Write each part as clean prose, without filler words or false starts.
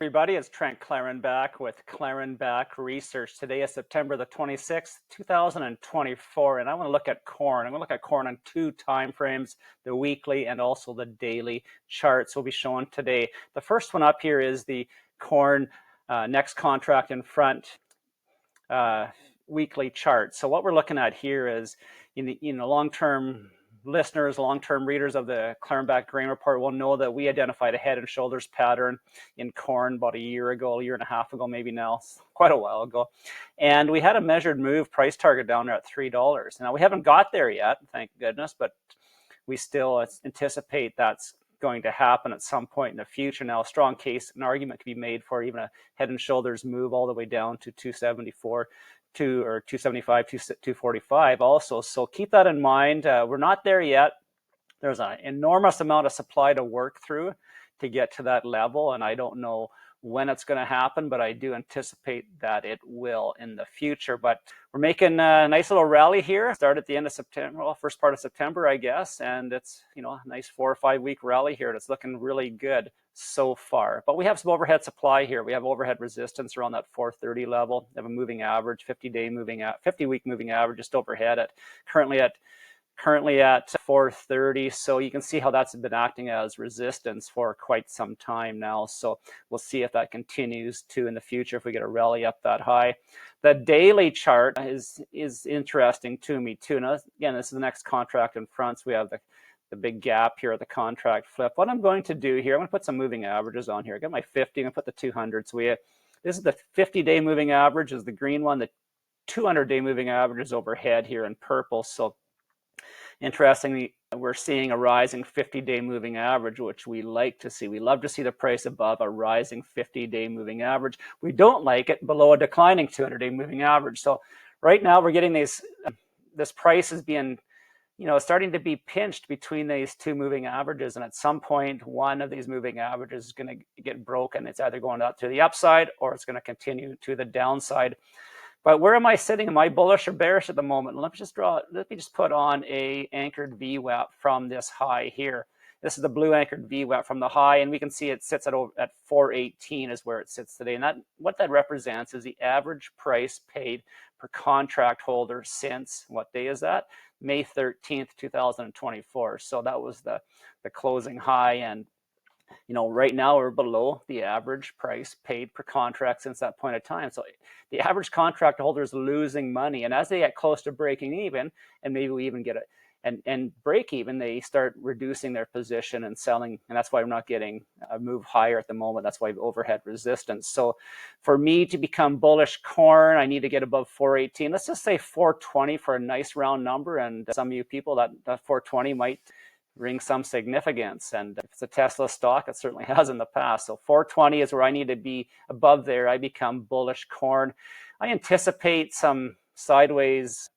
Everybody, it's Trent Clarenbach with Clarenbach Research. Today is September the 26th, 2024, and I want to look at corn. I'm going to look at corn on two time frames, the weekly and also the daily charts we'll be showing today. The first one up here is the corn next contract in front weekly chart. So what we're looking at here is in the long-term listeners, long-term readers of the Clarenbach Grain Report will know that we identified a head and shoulders pattern in corn about a year and a half ago, maybe now, quite a while ago. And we had a measured move price target down there at $3. Now we haven't got there yet, thank goodness, but we still anticipate that's going to happen at some point in the future. Now, a strong case, an argument could be made for even a head and shoulders move all the way down to 274. Or 275, 245 also. So keep that in mind. We're not there yet. There's an enormous amount of supply to work through to get to that level, and I don't know when it's going to happen, but I do anticipate that it will in the future. But we're making a nice little rally here. Start at the end of September, well, first part of September, I guess, and it's a nice 4 or 5 week rally here. It's looking really good so far. But we have some overhead supply here. We have overhead resistance around that 430 level. We have a moving average, 50-week moving average just overhead at currently at 430. So you can see how that's been acting as resistance for quite some time now. So we'll see if that continues to in the future if we get a rally up that high. The daily chart is interesting to me too. Now, again, this is the next contract in front. So we have the big gap here at the contract flip. What I'm going to do here, I'm going to put some moving averages on here. I got my 50, I'm going to put the 200. So this is the 50-day moving average is the green one. The 200-day moving average is overhead here in purple. So interestingly, we're seeing a rising 50-day moving average, which we like to see. We love to see the price above a rising 50-day moving average. We don't like it below a declining 200-day moving average. So right now we're getting this price is being starting to be pinched between these two moving averages. And at some point, one of these moving averages is going to get broken. It's either going up to the upside or it's going to continue to the downside. But where am I sitting? Am I bullish or bearish at the moment? Let me just put on a anchored VWAP from this high here. This is the blue anchored VWAP from the high, and we can see it sits at 418 is where it sits today. And what that represents is the average price paid per contract holder since, what day is that? May 13th, 2024. So that was the closing high, and right now we're below the average price paid per contract since that point of time. So the average contract holder is losing money. And as they get close to breaking even, and maybe we even get it and break even, they start reducing their position and selling. And that's why we're not getting a move higher at the moment. That's why overhead resistance. So for me to become bullish corn, I need to get above 418. Let's just say 420 for a nice round number. And some of you people, that 420 might ring some significance, and if it's a Tesla stock, it certainly has in the past. So 420 is where I need to be. Above there, I become bullish corn. I anticipate some sideways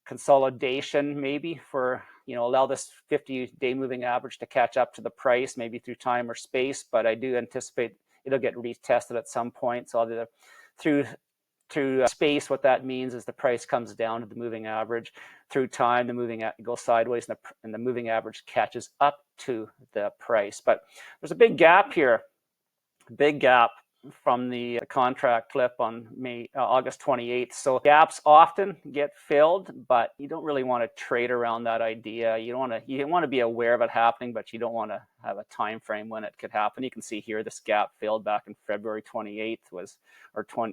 consolidation, maybe for allow this 50-day moving average to catch up to the price, maybe through time or space. But I do anticipate it'll get retested at some point. So I'll do through space. What that means is the price comes down to the moving average. Through time, the goes sideways, and the moving average catches up to the price. But there's a big gap here, big gap from the contract clip on August 28th. So gaps often get filled, but you don't really want to trade around that idea. You want to be aware of it happening, but you don't want to have a time frame when it could happen. You can see here this gap filled back in February 28th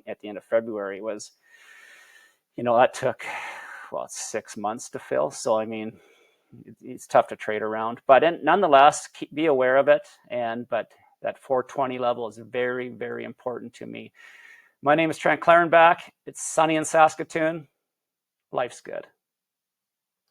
at the end of February was, that took 6 months to fill. So I mean, it's tough to trade around, but nonetheless, be aware of it. But that 420 level is very, very important to me. My name is Trent Clarenbach. It's sunny in Saskatoon. Life's good.